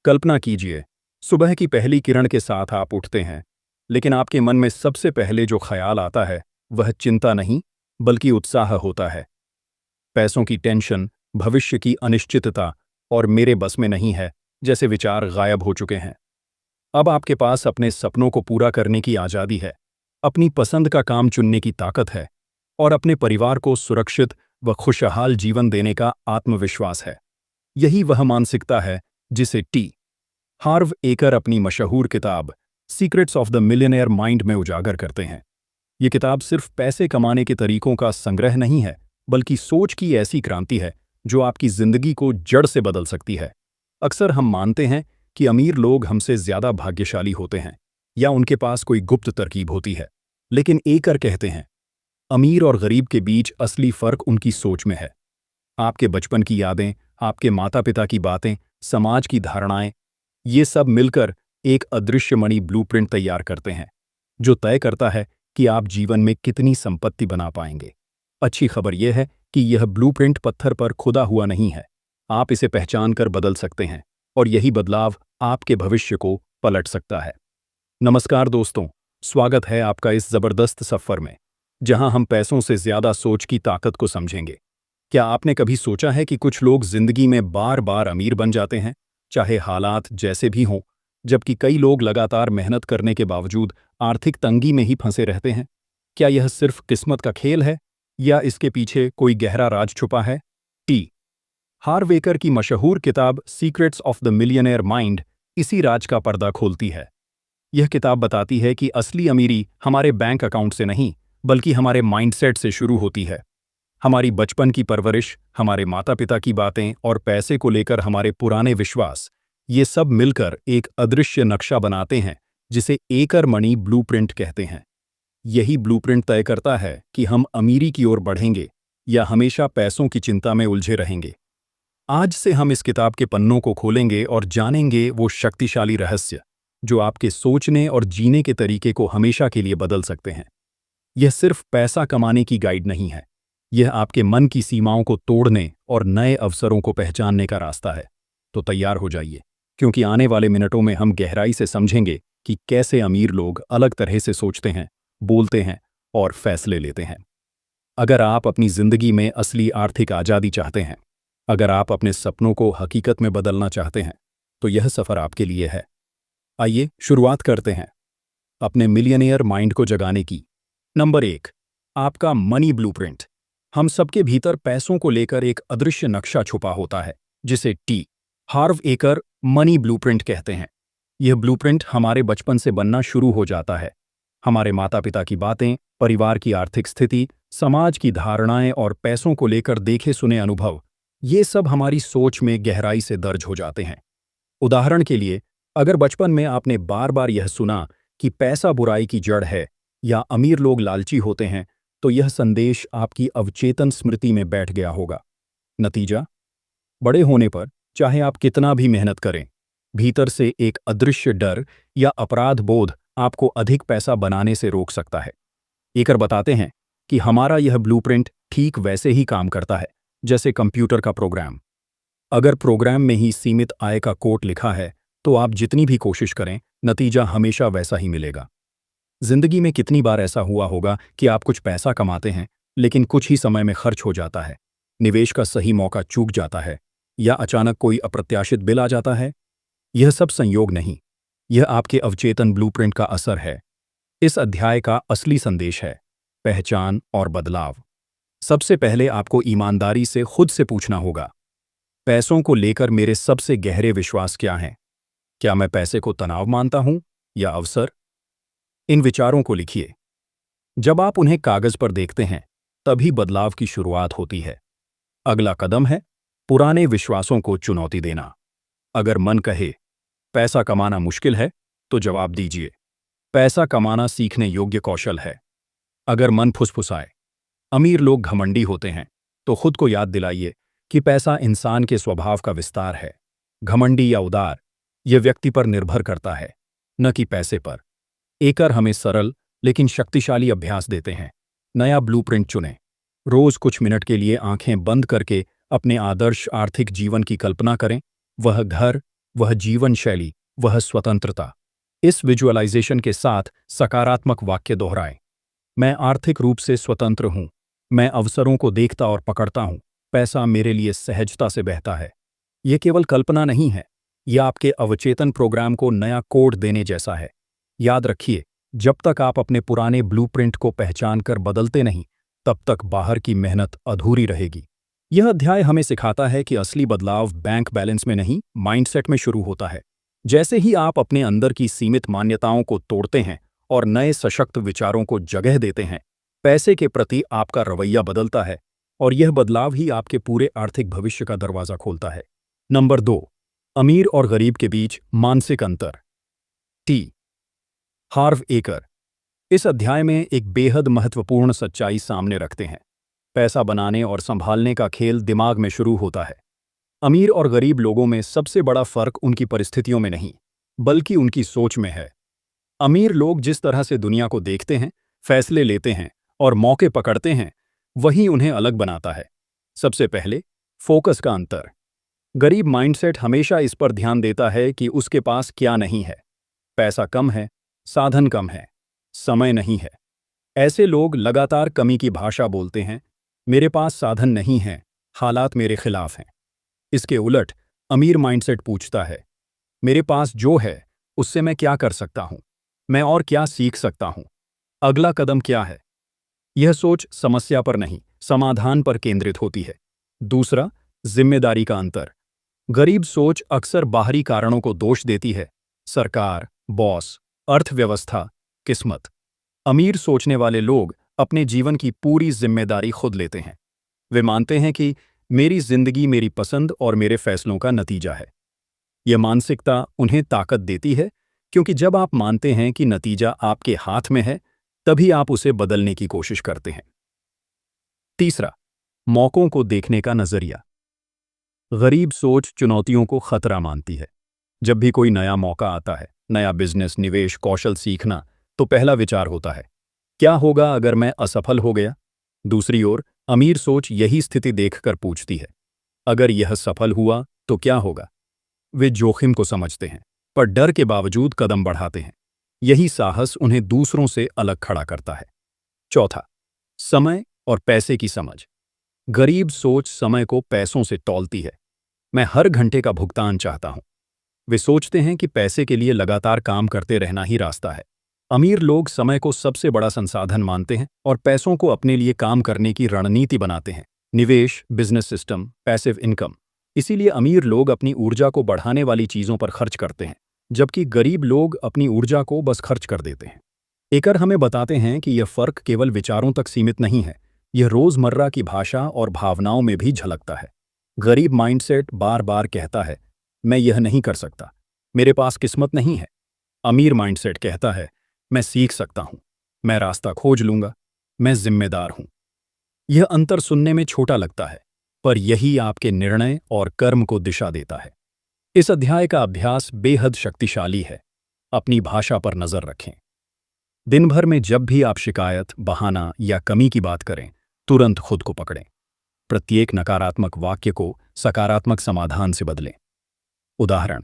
कल्पना कीजिए, सुबह की पहली किरण के साथ आप उठते हैं, लेकिन आपके मन में सबसे पहले जो ख्याल आता है, वह चिंता नहीं, बल्कि उत्साह होता है। पैसों की टेंशन, भविष्य की अनिश्चितता और मेरे बस में नहीं है जैसे विचार गायब हो चुके हैं। अब आपके पास अपने सपनों को पूरा करने की आज़ादी है, अपनी पसंद का काम चुनने की ताकत है और अपने परिवार को सुरक्षित व खुशहाल जीवन देने का आत्मविश्वास है। यही वह मानसिकता है जिसे टी हार्व एकर अपनी मशहूर किताब secrets of the millionaire mind में उजागर करते हैं। ये किताब सिर्फ पैसे कमाने के तरीकों का संग्रह नहीं है, बल्कि सोच की ऐसी क्रांति है जो आपकी जिंदगी को जड़ से बदल सकती है। अक्सर हम मानते हैं कि अमीर लोग हमसे ज्यादा भाग्यशाली होते हैं या उनके पास कोई गुप्त तरकीब होती है, लेकिन एकर कहते हैं अमीर और गरीब के बीच असली फर्क उनकी सोच में है। आपके बचपन की यादें, आपके माता पिता की बातें, समाज की धारणाएं, ये सब मिलकर एक अदृश्य मणि ब्लूप्रिंट तैयार करते हैं, जो तय करता है कि आप जीवन में कितनी संपत्ति बना पाएंगे। अच्छी खबर यह है कि यह ब्लूप्रिंट पत्थर पर खुदा हुआ नहीं है। आप इसे पहचान कर बदल सकते हैं और यही बदलाव आपके भविष्य को पलट सकता है। नमस्कार दोस्तों, स्वागत है आपका इस जबरदस्त सफर में, जहां हम पैसों से ज्यादा सोच की ताकत को समझेंगे। क्या आपने कभी सोचा है कि कुछ लोग जिंदगी में बार बार अमीर बन जाते हैं, चाहे हालात जैसे भी हों, जबकि कई लोग लगातार मेहनत करने के बावजूद आर्थिक तंगी में ही फंसे रहते हैं? क्या यह सिर्फ किस्मत का खेल है या इसके पीछे कोई गहरा राज छुपा है? टी हार्व एकर की मशहूर किताब secrets of the millionaire mind इसी राज का पर्दा खोलती है। यह किताब बताती है कि असली अमीरी हमारे बैंक अकाउंट से नहीं, बल्कि हमारे माइंडसेट से शुरू होती है। हमारी बचपन की परवरिश, हमारे माता पिता की बातें और पैसे को लेकर हमारे पुराने विश्वास, ये सब मिलकर एक अदृश्य नक्शा बनाते हैं जिसे एकर मणि ब्लूप्रिंट कहते हैं। यही ब्लूप्रिंट तय करता है कि हम अमीरी की ओर बढ़ेंगे या हमेशा पैसों की चिंता में उलझे रहेंगे। आज से हम इस किताब के पन्नों को खोलेंगे और जानेंगे वो शक्तिशाली रहस्य जो आपके सोचने और जीने के तरीके को हमेशा के लिए बदल सकते हैं। यह सिर्फ पैसा कमाने की गाइड नहीं है, यह आपके मन की सीमाओं को तोड़ने और नए अवसरों को पहचानने का रास्ता है। तो तैयार हो जाइए, क्योंकि आने वाले मिनटों में हम गहराई से समझेंगे कि कैसे अमीर लोग अलग तरह से सोचते हैं, बोलते हैं और फैसले लेते हैं। अगर आप अपनी जिंदगी में असली आर्थिक आज़ादी चाहते हैं, अगर आप अपने सपनों को हकीकत में बदलना चाहते हैं, तो यह सफ़र आपके लिए है। आइए शुरुआत करते हैं अपने मिलियनेयर माइंड को जगाने की। नंबर 1, आपका मनी ब्लूप्रिंट। हम सबके भीतर पैसों को लेकर एक अदृश्य नक्शा छुपा होता है, जिसे टी हार्व एकर मनी ब्लूप्रिंट कहते हैं। यह ब्लूप्रिंट हमारे बचपन से बनना शुरू हो जाता है। हमारे माता पिता की बातें, परिवार की आर्थिक स्थिति, समाज की धारणाएं और पैसों को लेकर देखे सुने अनुभव, ये सब हमारी सोच में गहराई से दर्ज हो जाते हैं। उदाहरण के लिए, अगर बचपन में आपने बार बार यह सुना कि पैसा बुराई की जड़ है या अमीर लोग लालची होते हैं, तो यह संदेश आपकी अवचेतन स्मृति में बैठ गया होगा। नतीजा, बड़े होने पर चाहे आप कितना भी मेहनत करें, भीतर से एक अदृश्य डर या अपराध बोध आपको अधिक पैसा बनाने से रोक सकता है। एकर बताते हैं कि हमारा यह ब्लूप्रिंट ठीक वैसे ही काम करता है जैसे कंप्यूटर का प्रोग्राम। अगर प्रोग्राम में ही सीमित आय का कोड लिखा है, तो आप जितनी भी कोशिश करें, नतीजा हमेशा वैसा ही मिलेगा। जिंदगी में कितनी बार ऐसा हुआ होगा कि आप कुछ पैसा कमाते हैं, लेकिन कुछ ही समय में खर्च हो जाता है, निवेश का सही मौका चूक जाता है या अचानक कोई अप्रत्याशित बिल आ जाता है। यह सब संयोग नहीं, यह आपके अवचेतन ब्लूप्रिंट का असर है। इस अध्याय का असली संदेश है पहचान और बदलाव। सबसे पहले आपको ईमानदारी से खुद से पूछना होगा, पैसों को लेकर मेरे सबसे गहरे विश्वास क्या हैं? क्या मैं पैसे को तनाव मानता हूं या अवसर? इन विचारों को लिखिए। जब आप उन्हें कागज पर देखते हैं, तभी बदलाव की शुरुआत होती है। अगला कदम है पुराने विश्वासों को चुनौती देना। अगर मन कहे पैसा कमाना मुश्किल है, तो जवाब दीजिए, पैसा कमाना सीखने योग्य कौशल है। अगर मन फुसफुसाए अमीर लोग घमंडी होते हैं, तो खुद को याद दिलाइए कि पैसा इंसान के स्वभाव का विस्तार है। घमंडी या उदार, यह व्यक्ति पर निर्भर करता है, न कि पैसे पर। एकर हमें सरल लेकिन शक्तिशाली अभ्यास देते हैं। नया ब्लूप्रिंट चुनें। रोज कुछ मिनट के लिए आंखें बंद करके अपने आदर्श आर्थिक जीवन की कल्पना करें। वह घर, वह जीवन शैली, वह स्वतंत्रता। इस विजुअलाइजेशन के साथ सकारात्मक वाक्य दोहराएं। मैं आर्थिक रूप से स्वतंत्र हूं। मैं अवसरों को देखता और पकड़ता हूं। पैसा मेरे लिए सहजता से बहता है। यह केवल कल्पना नहीं है, यह आपके अवचेतन प्रोग्राम को नया कोड देने जैसा है। याद रखिए, जब तक आप अपने पुराने ब्लूप्रिंट को पहचान कर बदलते नहीं, तब तक बाहर की मेहनत अधूरी रहेगी। यह अध्याय हमें सिखाता है कि असली बदलाव बैंक बैलेंस में नहीं, माइंडसेट में शुरू होता है। जैसे ही आप अपने अंदर की सीमित मान्यताओं को तोड़ते हैं और नए सशक्त विचारों को जगह देते हैं, पैसे के प्रति आपका रवैया बदलता है, और यह बदलाव ही आपके पूरे आर्थिक भविष्य का दरवाजा खोलता है। नंबर 2, अमीर और गरीब के बीच मानसिक अंतर। टी हार्व एकर इस अध्याय में एक बेहद महत्वपूर्ण सच्चाई सामने रखते हैं। पैसा बनाने और संभालने का खेल दिमाग में शुरू होता है। अमीर और गरीब लोगों में सबसे बड़ा फर्क उनकी परिस्थितियों में नहीं, बल्कि उनकी सोच में है। अमीर लोग जिस तरह से दुनिया को देखते हैं, फैसले लेते हैं और मौके पकड़ते हैं, वही उन्हें अलग बनाता है। सबसे पहले, फोकस का अंतर। गरीब माइंडसेट हमेशा इस पर ध्यान देता है कि उसके पास क्या नहीं है। पैसा कम है, साधन कम है, समय नहीं है। ऐसे लोग लगातार कमी की भाषा बोलते हैं। मेरे पास साधन नहीं है, हालात मेरे खिलाफ हैं। इसके उलट, अमीर माइंडसेट पूछता है, मेरे पास जो है उससे मैं क्या कर सकता हूं? मैं और क्या सीख सकता हूं? अगला कदम क्या है? यह सोच समस्या पर नहीं, समाधान पर केंद्रित होती है। दूसरा, जिम्मेदारी का अंतर। गरीब सोच अक्सर बाहरी कारणों को दोष देती है, सरकार, बॉस, अर्थव्यवस्था, किस्मत। अमीर सोचने वाले लोग अपने जीवन की पूरी जिम्मेदारी खुद लेते हैं। वे मानते हैं कि मेरी जिंदगी मेरी पसंद और मेरे फैसलों का नतीजा है। यह मानसिकता उन्हें ताकत देती है, क्योंकि जब आप मानते हैं कि नतीजा आपके हाथ में है, तभी आप उसे बदलने की कोशिश करते हैं। तीसरा, मौकों को देखने का नजरिया। गरीब सोच चुनौतियों को खतरा मानती है। जब भी कोई नया मौका आता है, नया बिजनेस, निवेश, कौशल सीखना, तो पहला विचार होता है, क्या होगा अगर मैं असफल हो गया? दूसरी ओर, अमीर सोच यही स्थिति देखकर पूछती है, अगर यह सफल हुआ तो क्या होगा? वे जोखिम को समझते हैं, पर डर के बावजूद कदम बढ़ाते हैं। यही साहस उन्हें दूसरों से अलग खड़ा करता है। चौथा, समय और पैसे की समझ। गरीब सोच समय को पैसों से तौलती है। मैं हर घंटे का भुगतान चाहता हूं। वे सोचते हैं कि पैसे के लिए लगातार काम करते रहना ही रास्ता है। अमीर लोग समय को सबसे बड़ा संसाधन मानते हैं और पैसों को अपने लिए काम करने की रणनीति बनाते हैं। निवेश, बिजनेस सिस्टम, पैसिव इनकम। इसीलिए अमीर लोग अपनी ऊर्जा को बढ़ाने वाली चीजों पर खर्च करते हैं, जबकि गरीब लोग अपनी ऊर्जा को बस खर्च कर देते हैं। एकर हमें बताते हैं कि यह फर्क केवल विचारों तक सीमित नहीं है, यह रोजमर्रा की भाषा और भावनाओं में भी झलकता है। गरीब माइंडसेट बार बार कहता है, मैं यह नहीं कर सकता, मेरे पास किस्मत नहीं है। अमीर माइंडसेट कहता है, मैं सीख सकता हूं, मैं रास्ता खोज लूंगा, मैं जिम्मेदार हूं। यह अंतर सुनने में छोटा लगता है, पर यही आपके निर्णय और कर्म को दिशा देता है। इस अध्याय का अभ्यास बेहद शक्तिशाली है। अपनी भाषा पर नजर रखें। दिन भर में जब भी आप शिकायत, बहाना या कमी की बात करें, तुरंत खुद को पकड़ें। प्रत्येक नकारात्मक वाक्य को सकारात्मक समाधान से बदलें। उदाहरण,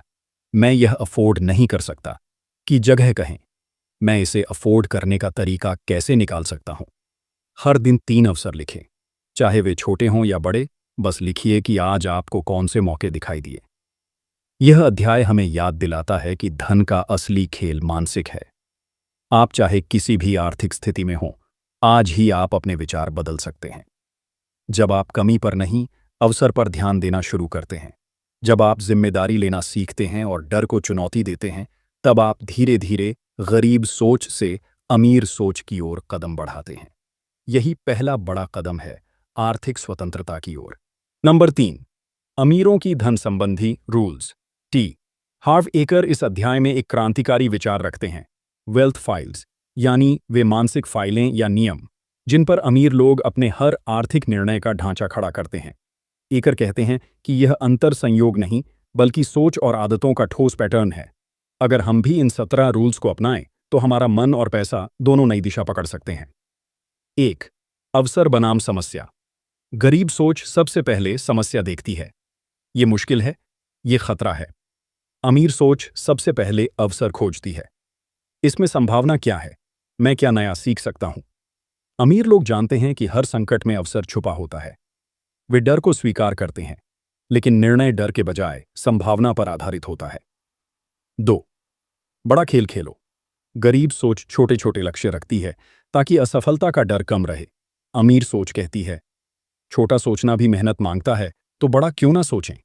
मैं यह अफोर्ड नहीं कर सकता की जगह कहें, मैं इसे अफोर्ड करने का तरीका कैसे निकाल सकता हूं। हर दिन 3 अवसर लिखें, चाहे वे छोटे हों या बड़े, बस लिखिए कि आज आपको कौन से मौके दिखाई दिए। यह अध्याय हमें याद दिलाता है कि धन का असली खेल मानसिक है। आप चाहे किसी भी आर्थिक स्थिति में हों, आज ही आप अपने विचार बदल सकते हैं। जब आप कमी पर नहीं, अवसर पर ध्यान देना शुरू करते हैं, जब आप जिम्मेदारी लेना सीखते हैं और डर को चुनौती देते हैं, तब आप धीरे धीरे गरीब सोच से अमीर सोच की ओर कदम बढ़ाते हैं। यही पहला बड़ा कदम है आर्थिक स्वतंत्रता की ओर। नंबर 3, अमीरों की धन संबंधी रूल्स। टी हार्व एकर इस अध्याय में एक क्रांतिकारी विचार रखते हैं, वेल्थ फाइल्स, यानी वे मानसिक फाइलें या नियम जिन पर अमीर लोग अपने हर आर्थिक निर्णय का ढांचा खड़ा करते हैं। एकर कहते हैं कि यह अंतर संयोग नहीं, बल्कि सोच और आदतों का ठोस पैटर्न है। अगर हम भी इन 17 रूल्स को अपनाएं, तो हमारा मन और पैसा दोनों नई दिशा पकड़ सकते हैं। 1, अवसर बनाम समस्या। गरीब सोच सबसे पहले समस्या देखती है। ये मुश्किल है, ये खतरा है। अमीर सोच सबसे पहले अवसर खोजती है। इसमें संभावना क्या है? मैं क्या नया सीख सकता हूं? अमीर लोग जानते हैं कि हर संकट में अवसर छुपा होता है। वे डर को स्वीकार करते हैं, लेकिन निर्णय डर के बजाय संभावना पर आधारित होता है। 2. बड़ा खेल खेलो। गरीब सोच छोटे छोटे लक्ष्य रखती है ताकि असफलता का डर कम रहे। अमीर सोच कहती है, छोटा सोचना भी मेहनत मांगता है, तो बड़ा क्यों ना सोचें।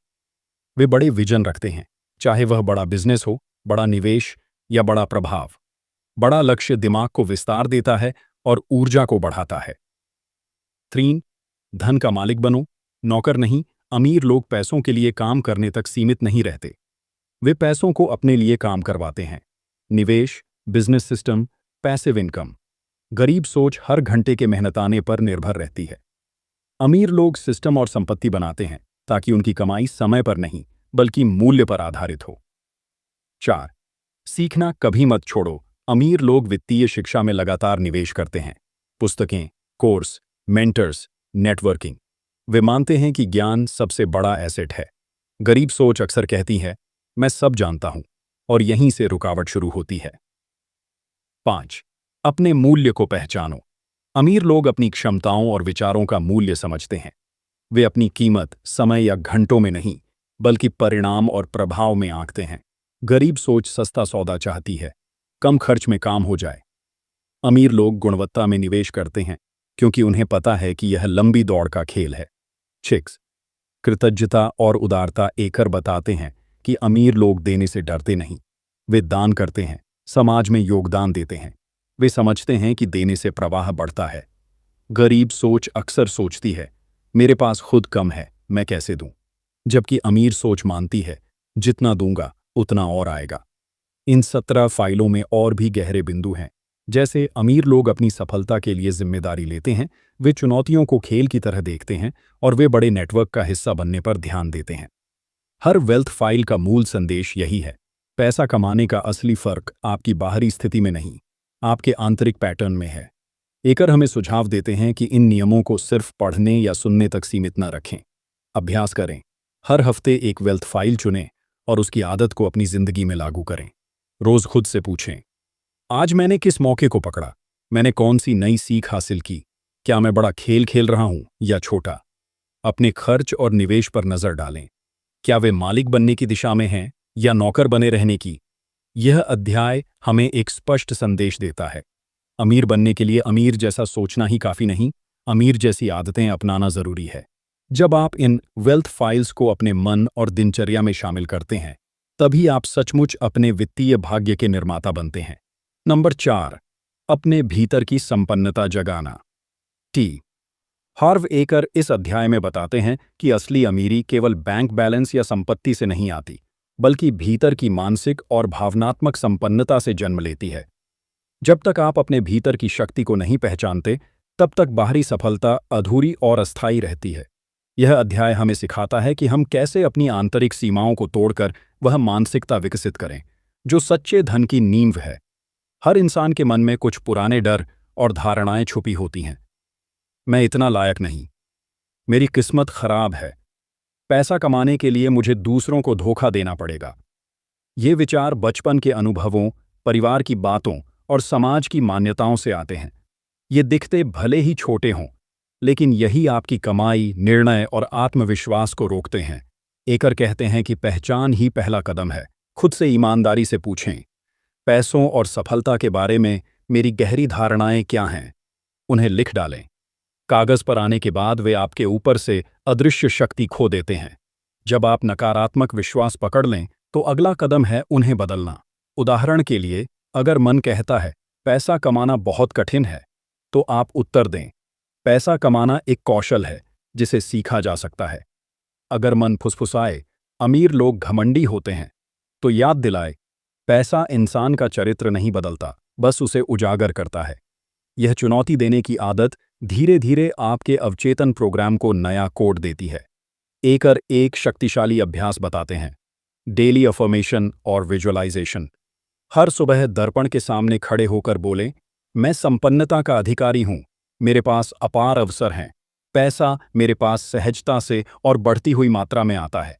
वे बड़े विजन रखते हैं, चाहे वह बड़ा बिजनेस हो, बड़ा निवेश या बड़ा प्रभाव। बड़ा लक्ष्य दिमाग को विस्तार देता है और ऊर्जा को बढ़ाता है। 3. धन का मालिक बनो, नौकर नहीं। अमीर लोग पैसों के लिए काम करने तक सीमित नहीं रहते। वे पैसों को अपने लिए काम करवाते हैं। निवेश, बिजनेस सिस्टम, पैसिव इनकम। गरीब सोच हर घंटे के मेहनताने पर निर्भर रहती है। अमीर लोग सिस्टम और संपत्ति बनाते हैं ताकि उनकी कमाई समय पर नहीं बल्कि मूल्य पर आधारित हो। 4. सीखना कभी मत छोड़ो। अमीर लोग वित्तीय शिक्षा में लगातार निवेश करते हैं। पुस्तकें, कोर्स, मेंटर्स, नेटवर्किंग। वे मानते हैं कि ज्ञान सबसे बड़ा एसेट है। गरीब सोच अक्सर कहती है, मैं सब जानता हूं, और यहीं से रुकावट शुरू होती है। 5. अपने मूल्य को पहचानो। अमीर लोग अपनी क्षमताओं और विचारों का मूल्य समझते हैं। वे अपनी कीमत समय या घंटों में नहीं बल्कि परिणाम और प्रभाव में आंकते हैं। गरीब सोच सस्ता सौदा चाहती है, कम खर्च में काम हो जाए। अमीर लोग गुणवत्ता में निवेश करते हैं क्योंकि उन्हें पता है कि यह लंबी दौड़ का खेल है। 6. कृतज्ञता और उदारता एकर बताते हैं कि अमीर लोग देने से डरते नहीं। वे दान करते हैं, समाज में योगदान देते हैं। वे समझते हैं कि देने से प्रवाह बढ़ता है। गरीब सोच अक्सर सोचती है, मेरे पास खुद कम है, मैं कैसे दूं? जबकि अमीर सोच मानती है, जितना दूंगा उतना और आएगा। इन 17 फाइलों में और भी गहरे बिंदु हैं। जैसे अमीर लोग अपनी सफलता के लिए जिम्मेदारी लेते हैं, वे चुनौतियों को खेल की तरह देखते हैं और वे बड़े नेटवर्क का हिस्सा बनने पर ध्यान देते हैं। हर वेल्थ फाइल का मूल संदेश यही है, पैसा कमाने का असली फर्क आपकी बाहरी स्थिति में नहीं, आपके आंतरिक पैटर्न में है। एकर हमें सुझाव देते हैं कि इन नियमों को सिर्फ पढ़ने या सुनने तक सीमित न रखें। अभ्यास करें। हर हफ्ते एक वेल्थ फाइल चुनें और उसकी आदत को अपनी जिंदगी में लागू करें। रोज खुद से पूछें, आज मैंने किस मौके को पकड़ा? मैंने कौन सी नई सीख हासिल की? क्या मैं बड़ा खेल खेल रहा हूं या छोटा? अपने खर्च और निवेश पर नजर डालें। क्या वे मालिक बनने की दिशा में हैं या नौकर बने रहने की? यह अध्याय हमें एक स्पष्ट संदेश देता है। अमीर बनने के लिए अमीर जैसा सोचना ही काफी नहीं, अमीर जैसी आदतें अपनाना जरूरी है। जब आप इन वेल्थ फाइल्स को अपने मन और दिनचर्या में शामिल करते हैं, तभी आप सचमुच अपने वित्तीय भाग्य के निर्माता बनते हैं। नंबर 4. अपने भीतर की संपन्नता जगाना। टी. हार्व एकर इस अध्याय में बताते हैं कि असली अमीरी केवल बैंक बैलेंस या संपत्ति से नहीं आती, बल्कि भीतर की मानसिक और भावनात्मक संपन्नता से जन्म लेती है। जब तक आप अपने भीतर की शक्ति को नहीं पहचानते, तब तक बाहरी सफलता अधूरी और अस्थायी रहती है। यह अध्याय हमें सिखाता है कि हम कैसे अपनी आंतरिक सीमाओं को तोड़कर वह मानसिकता विकसित करें जो सच्चे धन की नींव है। हर इंसान के मन में कुछ पुराने डर और धारणाएं छुपी होती हैं। मैं इतना लायक नहीं, मेरी किस्मत खराब है, पैसा कमाने के लिए मुझे दूसरों को धोखा देना पड़ेगा। ये विचार बचपन के अनुभवों, परिवार की बातों और समाज की मान्यताओं से आते हैं। ये दिखते भले ही छोटे हों, लेकिन यही आपकी कमाई, निर्णय और आत्मविश्वास को रोकते हैं। एकर कहते हैं कि पहचान ही पहला कदम है। खुद से ईमानदारी से पूछें, पैसों और सफलता के बारे में मेरी गहरी धारणाएं क्या हैं? उन्हें लिख डालें। कागज पर आने के बाद वे आपके ऊपर से अदृश्य शक्ति खो देते हैं। जब आप नकारात्मक विश्वास पकड़ लें, तो अगला कदम है उन्हें बदलना। उदाहरण के लिए, अगर मन कहता है पैसा कमाना बहुत कठिन है, तो आप उत्तर दें, पैसा कमाना एक कौशल है जिसे सीखा जा सकता है। अगर मन फुसफुसाए, अमीर लोग घमंडी होते हैं, तो याद दिलाए, पैसा इंसान का चरित्र नहीं बदलता, बस उसे उजागर करता है। यह चुनौती देने की आदत धीरे धीरे आपके अवचेतन प्रोग्राम को नया कोड देती है। एकर एक शक्तिशाली अभ्यास बताते हैं, डेली अफर्मेशन और विजुअलाइजेशन। हर सुबह दर्पण के सामने खड़े होकर बोलें, मैं संपन्नता का अधिकारी हूं, मेरे पास अपार अवसर हैं, पैसा मेरे पास सहजता से और बढ़ती हुई मात्रा में आता है।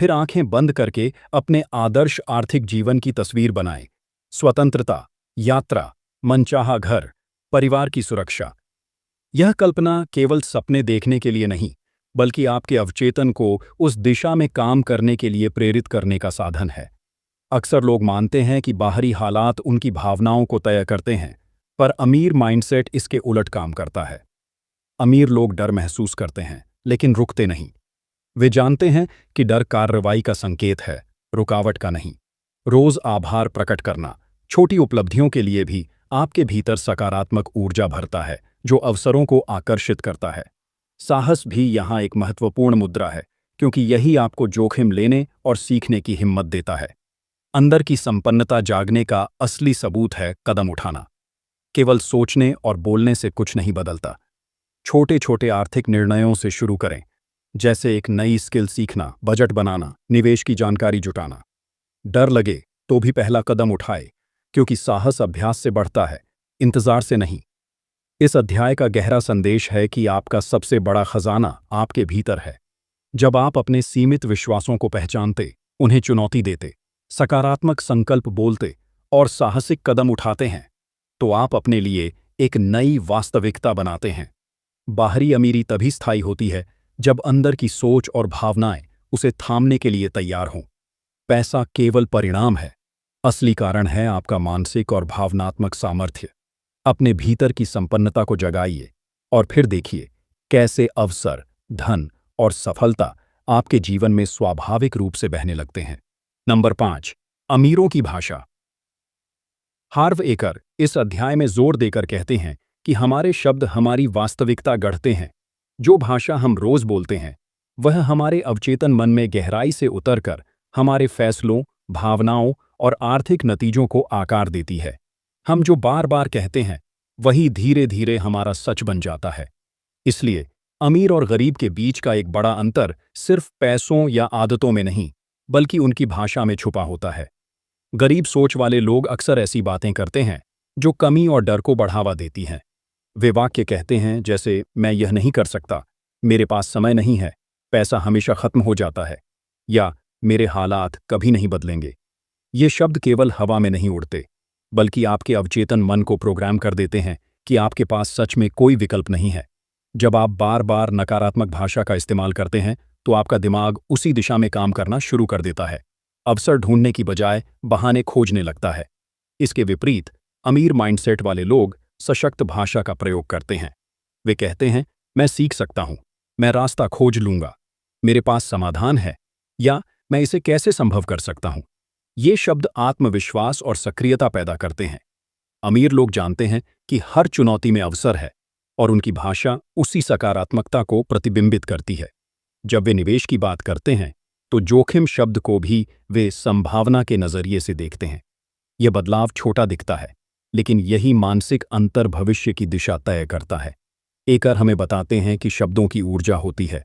फिर आंखें बंद करके अपने आदर्श आर्थिक जीवन की तस्वीर बनाएं। स्वतंत्रता, यात्रा, मनचाहा घर, परिवार की सुरक्षा। यह कल्पना केवल सपने देखने के लिए नहीं, बल्कि आपके अवचेतन को उस दिशा में काम करने के लिए प्रेरित करने का साधन है। अक्सर लोग मानते हैं कि बाहरी हालात उनकी भावनाओं को तय करते हैं, पर अमीर माइंडसेट इसके उलट काम करता है। अमीर लोग डर महसूस करते हैं, लेकिन रुकते नहीं। वे जानते हैं कि डर कार्रवाई का संकेत है, रुकावट का नहीं। रोज आभार प्रकट करना, छोटी उपलब्धियों के लिए भी आपके भीतर सकारात्मक ऊर्जा भरता है, जो अवसरों को आकर्षित करता है। साहस भी यहाँ एक महत्वपूर्ण मुद्रा है, क्योंकि यही आपको जोखिम लेने और सीखने की हिम्मत देता है। अंदर की संपन्नता जागने का असली सबूत है कदम उठाना। केवल सोचने और बोलने से कुछ नहीं बदलता। छोटे छोटे आर्थिक निर्णयों से शुरू करें, जैसे एक नई स्किल सीखना, बजट बनाना, निवेश की जानकारी जुटाना। डर लगे तो भी पहला कदम उठाए, क्योंकि साहस अभ्यास से बढ़ता है, इंतजार से नहीं। इस अध्याय का गहरा संदेश है कि आपका सबसे बड़ा खजाना आपके भीतर है। जब आप अपने सीमित विश्वासों को पहचानते, उन्हें चुनौती देते, सकारात्मक संकल्प बोलते और साहसिक कदम उठाते हैं, तो आप अपने लिए एक नई वास्तविकता बनाते हैं। बाहरी अमीरी तभी स्थायी होती है जब अंदर की सोच और भावनाएं उसे थामने के लिए तैयार हों। पैसा केवल परिणाम है, असली कारण है आपका मानसिक और भावनात्मक सामर्थ्य। अपने भीतर की संपन्नता को जगाइए और फिर देखिए कैसे अवसर, धन और सफलता आपके जीवन में स्वाभाविक रूप से बहने लगते हैं। नंबर 5, अमीरों की भाषा। हार्व एकर इस अध्याय में जोर देकर कहते हैं कि हमारे शब्द हमारी वास्तविकता गढ़ते हैं। जो भाषा हम रोज बोलते हैं, वह हमारे अवचेतन मन में गहराई से उतरकर हमारे फैसलों, भावनाओं और आर्थिक नतीजों को आकार देती है। हम जो बार बार कहते हैं, वही धीरे धीरे हमारा सच बन जाता है। इसलिए अमीर और गरीब के बीच का एक बड़ा अंतर सिर्फ पैसों या आदतों में नहीं, बल्कि उनकी भाषा में छुपा होता है। गरीब सोच वाले लोग अक्सर ऐसी बातें करते हैं जो कमी और डर को बढ़ावा देती हैं। वे वाक्य कहते हैं जैसे, मैं यह नहीं कर सकता, मेरे पास समय नहीं है, पैसा हमेशा खत्म हो जाता है, या मेरे हालात कभी नहीं बदलेंगे। ये शब्द केवल हवा में नहीं उड़ते, बल्कि आपके अवचेतन मन को प्रोग्राम कर देते हैं कि आपके पास सच में कोई विकल्प नहीं है। जब आप बार बार नकारात्मक भाषा का इस्तेमाल करते हैं, तो आपका दिमाग उसी दिशा में काम करना शुरू कर देता है, अवसर ढूंढने की बजाय बहाने खोजने लगता है। इसके विपरीत अमीर माइंडसेट वाले लोग सशक्त भाषा का प्रयोग करते हैं। वे कहते हैं, मैं सीख सकता हूं, मैं रास्ता खोज लूंगा, मेरे पास समाधान है, या मैं इसे कैसे संभव कर सकता हूं। ये शब्द आत्मविश्वास और सक्रियता पैदा करते हैं। अमीर लोग जानते हैं कि हर चुनौती में अवसर है, और उनकी भाषा उसी सकारात्मकता को प्रतिबिंबित करती है। जब वे निवेश की बात करते हैं, तो जोखिम शब्द को भी वे संभावना के नजरिए से देखते हैं। यह बदलाव छोटा दिखता है, लेकिन यही मानसिक अंतर भविष्य की दिशा तय करता है। एकर हमें बताते हैं कि शब्दों की ऊर्जा होती है।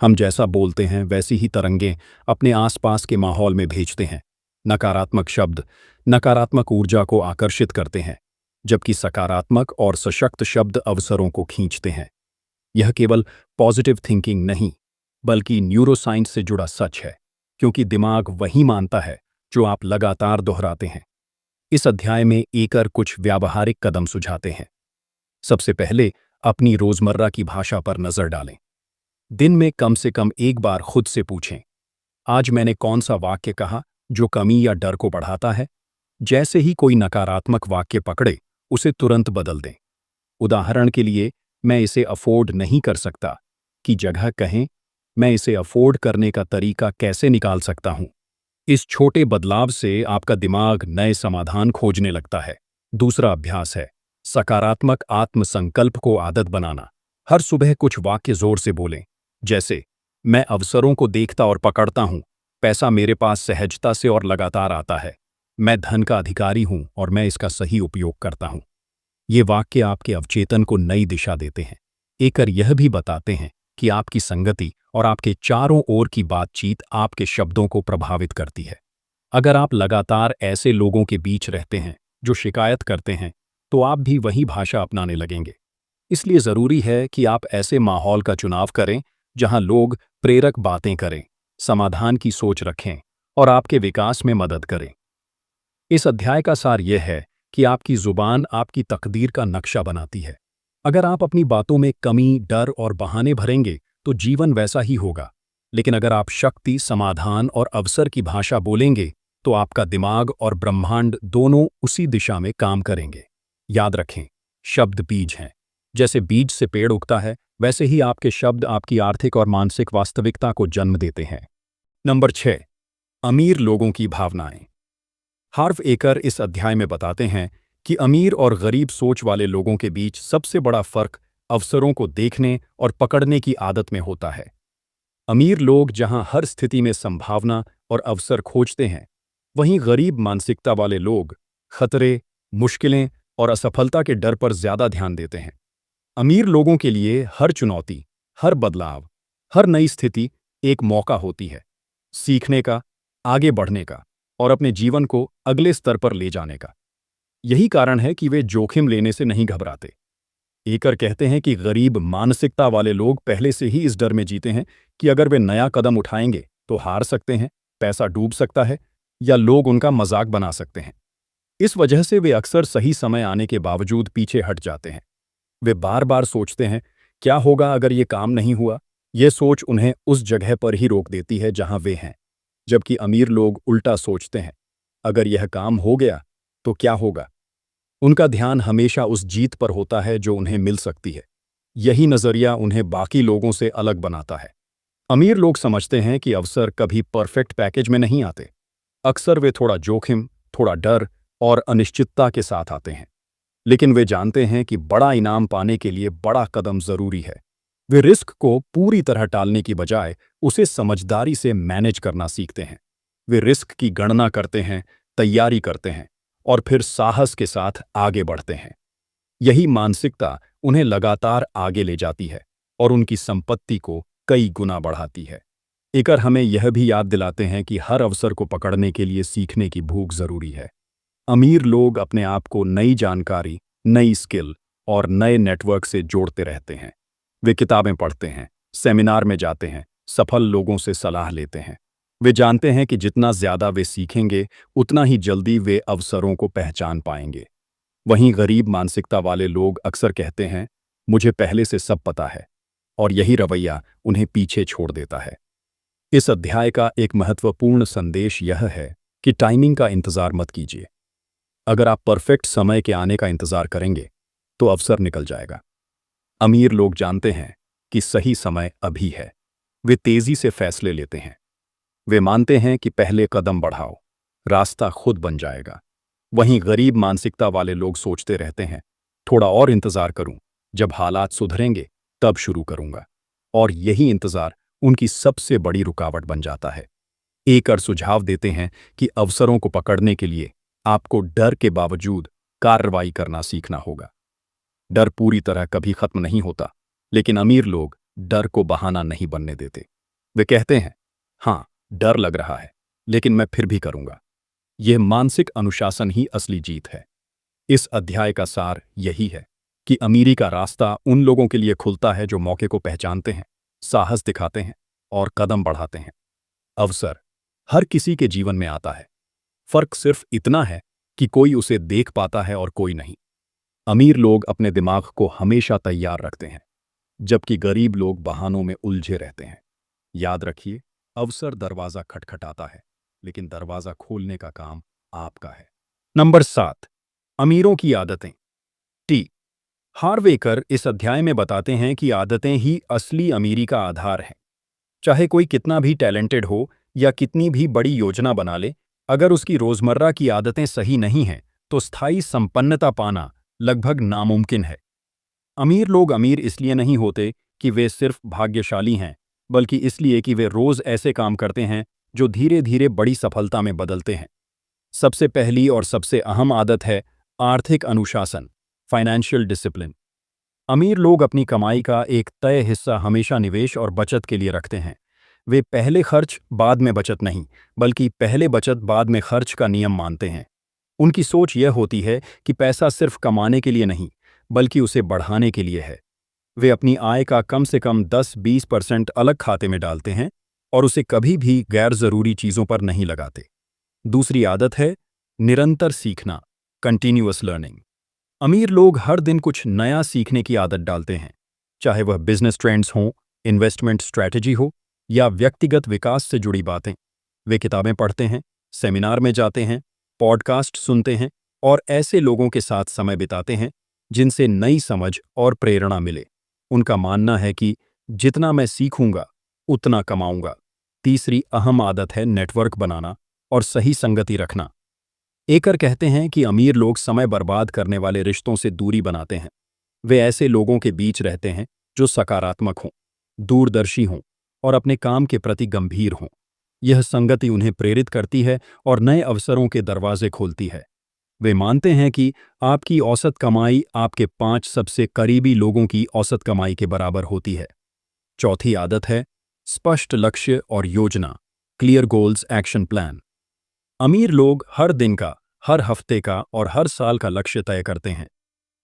हम जैसा बोलते हैं, वैसी ही तरंगें अपने आसपास के माहौल में भेजते हैं। नकारात्मक शब्द नकारात्मक ऊर्जा को आकर्षित करते हैं, जबकि सकारात्मक और सशक्त शब्द अवसरों को खींचते हैं। यह केवल पॉजिटिव थिंकिंग नहीं, बल्कि न्यूरोसाइंस से जुड़ा सच है, क्योंकि दिमाग वही मानता है जो आप लगातार दोहराते हैं। इस अध्याय में एकर कुछ व्यावहारिक कदम सुझाते हैं। सबसे पहले अपनी रोजमर्रा की भाषा पर नजर डालें। दिन में कम से कम एक बार खुद से पूछें, आज मैंने कौन सा वाक्य कहा जो कमी या डर को बढ़ाता है। जैसे ही कोई नकारात्मक वाक्य पकड़े, उसे तुरंत बदल दें। उदाहरण के लिए, मैं इसे अफोर्ड नहीं कर सकता की जगह कहें, मैं इसे अफोर्ड करने का तरीका कैसे निकाल सकता हूं। इस छोटे बदलाव से आपका दिमाग नए समाधान खोजने लगता है। दूसरा अभ्यास है सकारात्मक आत्मसंकल्प को आदत बनाना। हर सुबह कुछ वाक्य जोर से बोलें, जैसे, मैं अवसरों को देखता और पकड़ता हूं, पैसा मेरे पास सहजता से और लगातार आता है, मैं धन का अधिकारी हूं और मैं इसका सही उपयोग करता हूं। ये वाक्य आपके अवचेतन को नई दिशा देते हैं। एकर यह भी बताते हैं कि आपकी संगति और आपके चारों ओर की बातचीत आपके शब्दों को प्रभावित करती है। अगर आप लगातार ऐसे लोगों के बीच रहते हैं जो शिकायत करते हैं, तो आप भी वही भाषा अपनाने लगेंगे। इसलिए जरूरी है कि आप ऐसे माहौल का चुनाव करें जहां लोग प्रेरक बातें करें, समाधान की सोच रखें और आपके विकास में मदद करें। इस अध्याय का सार यह है कि आपकी जुबान आपकी तकदीर का नक्शा बनाती है। अगर आप अपनी बातों में कमी, डर और बहाने भरेंगे तो जीवन वैसा ही होगा। लेकिन अगर आप शक्ति, समाधान और अवसर की भाषा बोलेंगे तो आपका दिमाग और ब्रह्मांड दोनों उसी दिशा में काम करेंगे। याद रखें, शब्द बीज हैं। जैसे बीज से पेड़ उगता है, वैसे ही आपके शब्द आपकी आर्थिक और मानसिक वास्तविकता को जन्म देते हैं। नंबर 6, अमीर लोगों की भावनाएं। हार्व एकर इस अध्याय में बताते हैं कि अमीर और गरीब सोच वाले लोगों के बीच सबसे बड़ा फर्क अवसरों को देखने और पकड़ने की आदत में होता है। अमीर लोग जहां हर स्थिति में संभावना और अवसर खोजते हैं, वहीं गरीब मानसिकता वाले लोग खतरे, मुश्किलें और असफलता के डर पर ज्यादा ध्यान देते हैं। अमीर लोगों के लिए हर चुनौती, हर बदलाव, हर नई स्थिति एक मौका होती है, सीखने का, आगे बढ़ने का और अपने जीवन को अगले स्तर पर ले जाने का। यही कारण है कि वे जोखिम लेने से नहीं घबराते। एकर कहते हैं कि गरीब मानसिकता वाले लोग पहले से ही इस डर में जीते हैं कि अगर वे नया कदम उठाएंगे तो हार सकते हैं, पैसा डूब सकता है या लोग उनका मजाक बना सकते हैं। इस वजह से वे अक्सर सही समय आने के बावजूद पीछे हट जाते हैं। वे बार बार सोचते हैं, क्या होगा अगर ये काम नहीं हुआ। ये सोच उन्हें उस जगह पर ही रोक देती है जहां वे हैं। जबकि अमीर लोग उल्टा सोचते हैं, अगर यह काम हो गया तो क्या होगा। उनका ध्यान हमेशा उस जीत पर होता है जो उन्हें मिल सकती है। यही नजरिया उन्हें बाकी लोगों से अलग बनाता है। अमीर लोग समझते हैं कि अवसर कभी परफेक्ट पैकेज में नहीं आते। अक्सर वे थोड़ा जोखिम, थोड़ा डर और अनिश्चितता के साथ आते हैं। लेकिन वे जानते हैं कि बड़ा इनाम पाने के लिए बड़ा कदम जरूरी है। वे रिस्क को पूरी तरह टालने की बजाय उसे समझदारी से मैनेज करना सीखते हैं। वे रिस्क की गणना करते हैं, तैयारी करते हैं और फिर साहस के साथ आगे बढ़ते हैं। यही मानसिकता उन्हें लगातार आगे ले जाती है और उनकी संपत्ति को कई गुना बढ़ाती है। एकर हमें यह भी याद दिलाते हैं कि हर अवसर को पकड़ने के लिए सीखने की भूख जरूरी है। अमीर लोग अपने आप को नई जानकारी, नई स्किल और नए नेटवर्क से जोड़ते रहते हैं। वे किताबें पढ़ते हैं, सेमिनार में जाते हैं, सफल लोगों से सलाह लेते हैं। वे जानते हैं कि जितना ज्यादा वे सीखेंगे, उतना ही जल्दी वे अवसरों को पहचान पाएंगे। वहीं गरीब मानसिकता वाले लोग अक्सर कहते हैं, मुझे पहले से सब पता है, और यही रवैया उन्हें पीछे छोड़ देता है। इस अध्याय का एक महत्वपूर्ण संदेश यह है कि टाइमिंग का इंतजार मत कीजिए। अगर आप परफेक्ट समय के आने का इंतजार करेंगे तो अवसर निकल जाएगा। अमीर लोग जानते हैं कि सही समय अभी है। वे तेजी से फैसले लेते हैं। वे मानते हैं कि पहले कदम बढ़ाओ, रास्ता खुद बन जाएगा। वहीं गरीब मानसिकता वाले लोग सोचते रहते हैं, थोड़ा और इंतजार करूं, जब हालात सुधरेंगे तब शुरू करूंगा। और यही इंतजार उनकी सबसे बड़ी रुकावट बन जाता है। एकर सुझाव देते हैं कि अवसरों को पकड़ने के लिए आपको डर के बावजूद कार्रवाई करना सीखना होगा। डर पूरी तरह कभी खत्म नहीं होता, लेकिन अमीर लोग डर को बहाना नहीं बनने देते। वे कहते हैं, हाँ, डर लग रहा है, लेकिन मैं फिर भी करूंगा। यह मानसिक अनुशासन ही असली जीत है। इस अध्याय का सार यही है कि अमीरी का रास्ता उन लोगों के लिए खुलता है जो मौके को पहचानते हैं, साहस दिखाते हैं और कदम बढ़ाते हैं। अवसर हर किसी के जीवन में आता है। फर्क सिर्फ इतना है कि कोई उसे देख पाता है और कोई नहीं। अमीर लोग अपने दिमाग को हमेशा तैयार रखते हैं, जबकि गरीब लोग बहानों में उलझे रहते हैं। याद रखिए, अवसर दरवाजा खटखटाता है, लेकिन दरवाजा खोलने का काम आपका है। नंबर 7, अमीरों की आदतें। टी हार्वेकर इस अध्याय में बताते हैं कि आदतें ही असली अमीरी का आधार है। चाहे कोई कितना भी टैलेंटेड हो या कितनी भी बड़ी योजना बना ले, अगर उसकी रोजमर्रा की आदतें सही नहीं हैं तो स्थायी संपन्नता पाना लगभग नामुमकिन है। अमीर लोग अमीर इसलिए नहीं होते कि वे सिर्फ भाग्यशाली हैं, बल्कि इसलिए कि वे रोज ऐसे काम करते हैं जो धीरे धीरे बड़ी सफलता में बदलते हैं। सबसे पहली और सबसे अहम आदत है आर्थिक अनुशासन, फाइनेंशियल डिसिप्लिन। अमीर लोग अपनी कमाई का एक तय हिस्सा हमेशा निवेश और बचत के लिए रखते हैं। वे पहले खर्च बाद में बचत नहीं, बल्कि पहले बचत बाद में खर्च का नियम मानते हैं। उनकी सोच यह होती है कि पैसा सिर्फ कमाने के लिए नहीं, बल्कि उसे बढ़ाने के लिए है। वे अपनी आय का कम से कम 10-20% अलग खाते में डालते हैं, और उसे कभी भी गैर जरूरी चीजों पर नहीं लगाते। दूसरी आदत है निरंतर सीखना, कंटिन्यूअस लर्निंग। अमीर लोग हर दिन कुछ नया सीखने की आदत डालते हैं, चाहे वह बिजनेस ट्रेंड्स हों, इन्वेस्टमेंट स्ट्रैटेजी हो या व्यक्तिगत विकास से जुड़ी बातें। वे किताबें पढ़ते हैं, सेमिनार में जाते हैं, पॉडकास्ट सुनते हैं और ऐसे लोगों के साथ समय बिताते हैं जिनसे नई समझ और प्रेरणा मिले। उनका मानना है कि जितना मैं सीखूंगा उतना कमाऊंगा। तीसरी अहम आदत है नेटवर्क बनाना और सही संगति रखना। एकर कहते हैं कि अमीर लोग समय बर्बाद करने वाले रिश्तों से दूरी बनाते हैं। वे ऐसे लोगों के बीच रहते हैं जो सकारात्मक हों, दूरदर्शी हों और अपने काम के प्रति गंभीर हों। यह संगति उन्हें प्रेरित करती है और नए अवसरों के दरवाजे खोलती है। वे मानते हैं कि आपकी औसत कमाई आपके 5 सबसे करीबी लोगों की औसत कमाई के बराबर होती है। चौथी आदत है स्पष्ट लक्ष्य और योजना, क्लियर गोल्स एक्शन प्लान। अमीर लोग हर दिन का, हर हफ्ते का और हर साल का लक्ष्य तय करते हैं।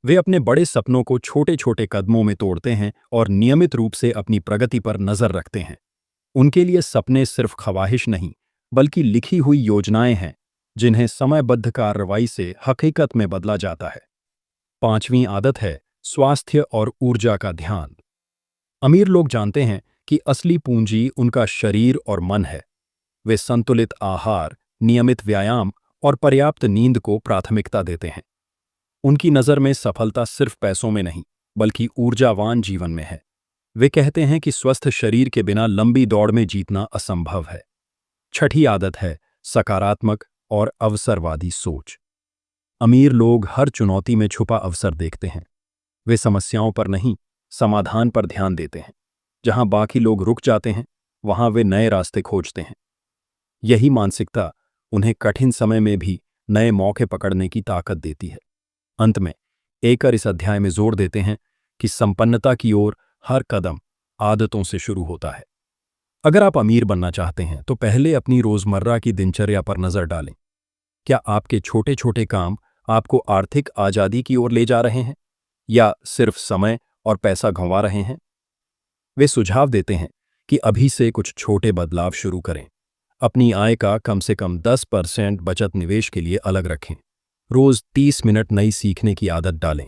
वे अपने बड़े सपनों को छोटे छोटे कदमों में तोड़ते हैं और नियमित रूप से अपनी प्रगति पर नजर रखते हैं। उनके लिए सपने सिर्फ ख्वाहिश नहीं, बल्कि लिखी हुई योजनाएं हैं जिन्हें समयबद्ध कार्रवाई से हकीकत में बदला जाता है। पांचवीं आदत है स्वास्थ्य और ऊर्जा का ध्यान। अमीर लोग जानते हैं कि असली पूंजी उनका शरीर और मन है। वे संतुलित आहार, नियमित व्यायाम और पर्याप्त नींद को प्राथमिकता देते हैं। उनकी नज़र में सफलता सिर्फ पैसों में नहीं, बल्कि ऊर्जावान जीवन में है। वे कहते हैं कि स्वस्थ शरीर के बिना लंबी दौड़ में जीतना असंभव है। छठी आदत है सकारात्मक और अवसरवादी सोच। अमीर लोग हर चुनौती में छुपा अवसर देखते हैं। वे समस्याओं पर नहीं, समाधान पर ध्यान देते हैं। जहां बाकी लोग रुक जाते हैं, वहां वे नए रास्ते खोजते हैं। यही मानसिकता उन्हें कठिन समय में भी नए मौके पकड़ने की ताकत देती है। अंत में एकर इस अध्याय में जोर देते हैं कि संपन्नता की ओर हर कदम आदतों से शुरू होता है। अगर आप अमीर बनना चाहते हैं तो पहले अपनी रोजमर्रा की दिनचर्या पर नजर डालें। क्या आपके छोटे छोटे काम आपको आर्थिक आजादी की ओर ले जा रहे हैं या सिर्फ समय और पैसा गंवा रहे हैं? वे सुझाव देते हैं कि अभी से कुछ छोटे बदलाव शुरू करें। अपनी आय का कम से कम 10% बचत निवेश के लिए अलग रखें। रोज 30 मिनट नई सीखने की आदत डालें।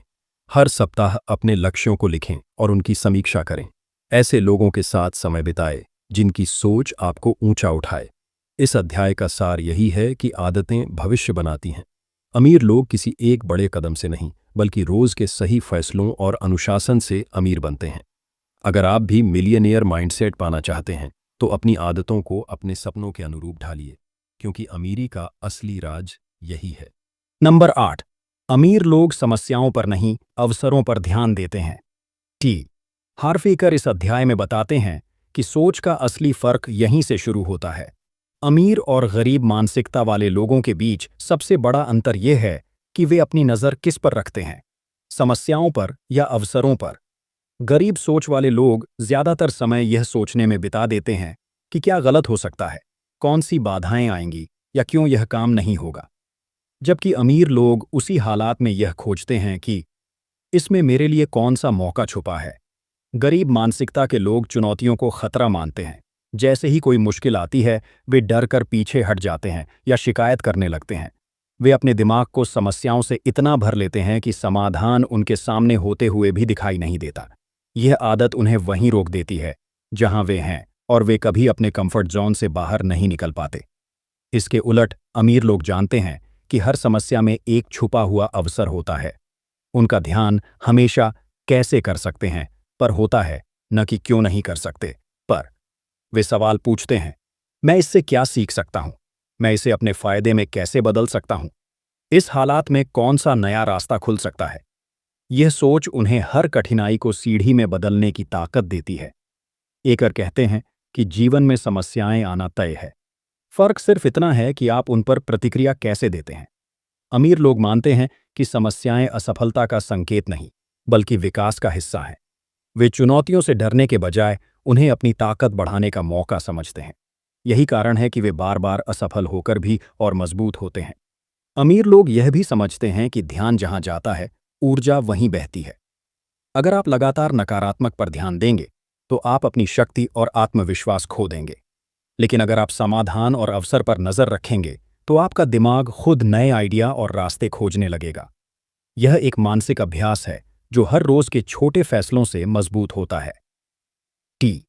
हर सप्ताह अपने लक्ष्यों को लिखें और उनकी समीक्षा करें। ऐसे लोगों के साथ समय बिताएं जिनकी सोच आपको ऊंचा उठाए। इस अध्याय का सार यही है कि आदतें भविष्य बनाती हैं। अमीर लोग किसी एक बड़े कदम से नहीं, बल्कि रोज के सही फैसलों और अनुशासन से अमीर बनते हैं। अगर आप भी मिलियनेयर माइंडसेट पाना चाहते हैं तो अपनी आदतों को अपने सपनों के अनुरूप ढालिए, क्योंकि अमीरी का असली राज यही है। नंबर 8, अमीर लोग समस्याओं पर नहीं, अवसरों पर ध्यान देते हैं। टी हार्फेकर इस अध्याय में बताते हैं कि सोच का असली फर्क यहीं से शुरू होता है। अमीर और गरीब मानसिकता वाले लोगों के बीच सबसे बड़ा अंतर यह है कि वे अपनी नज़र किस पर रखते हैं, समस्याओं पर या अवसरों पर। गरीब सोच वाले लोग ज्यादातर समय यह सोचने में बिता देते हैं कि क्या गलत हो सकता है, कौन सी बाधाएं आएंगी या क्यों यह काम नहीं होगा। जबकि अमीर लोग उसी हालात में यह खोजते हैं कि इसमें मेरे लिए कौन सा मौका छुपा है। गरीब मानसिकता के लोग चुनौतियों को खतरा मानते हैं। जैसे ही कोई मुश्किल आती है, वे डर कर पीछे हट जाते हैं या शिकायत करने लगते हैं। वे अपने दिमाग को समस्याओं से इतना भर लेते हैं कि समाधान उनके सामने होते हुए भी दिखाई नहीं देता। यह आदत उन्हें वहीं रोक देती है जहां वे हैं, और वे कभी अपने कंफर्ट जोन से बाहर नहीं निकल पाते। इसके उलट अमीर लोग जानते हैं कि हर समस्या में एक छुपा हुआ अवसर होता है। उनका ध्यान हमेशा कैसे कर सकते हैं पर होता है, न कि क्यों नहीं कर सकते पर। वे सवाल पूछते हैं, मैं इससे क्या सीख सकता हूं, मैं इसे अपने फायदे में कैसे बदल सकता हूं, इस हालात में कौन सा नया रास्ता खुल सकता है। यह सोच उन्हें हर कठिनाई को सीढ़ी में बदलने की ताकत देती है। एकर कहते हैं कि जीवन में समस्याएं आना तय है, फर्क सिर्फ इतना है कि आप उन पर प्रतिक्रिया कैसे देते हैं। अमीर लोग मानते हैं कि समस्याएं असफलता का संकेत नहीं, बल्कि विकास का हिस्सा हैं। वे चुनौतियों से डरने के बजाय उन्हें अपनी ताकत बढ़ाने का मौका समझते हैं। यही कारण है कि वे बार बार असफल होकर भी और मजबूत होते हैं। अमीर लोग यह भी समझते हैं कि ध्यान जहां जाता है, ऊर्जा वहीं बहती है। अगर आप लगातार नकारात्मक पर ध्यान देंगे तो आप अपनी शक्ति और आत्मविश्वास खो देंगे। लेकिन अगर आप समाधान और अवसर पर नजर रखेंगे तो आपका दिमाग खुद नए आइडिया और रास्ते खोजने लगेगा। यह एक मानसिक अभ्यास है जो हर रोज के छोटे फैसलों से मजबूत होता है। टी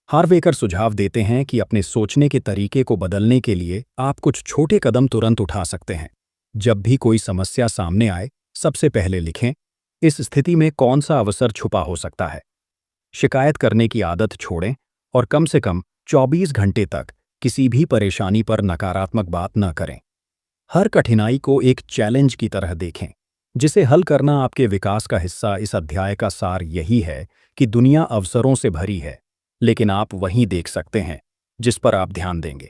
हार्वेकर सुझाव देते हैं कि अपने सोचने के तरीके को बदलने के लिए आप कुछ छोटे कदम तुरंत उठा सकते हैं। जब भी कोई समस्या सामने आए, सबसे पहले लिखें, इस स्थिति में कौन सा अवसर छुपा हो सकता है। शिकायत करने की आदत छोड़ें और कम से कम 24 घंटे तक किसी भी परेशानी पर नकारात्मक बात न करें। हर कठिनाई को एक चैलेंज की तरह देखें, जिसे हल करना आपके विकास का हिस्सा। इस अध्याय का सार यही है कि दुनिया अवसरों से भरी है, लेकिन आप वहीं देख सकते हैं जिस पर आप ध्यान देंगे।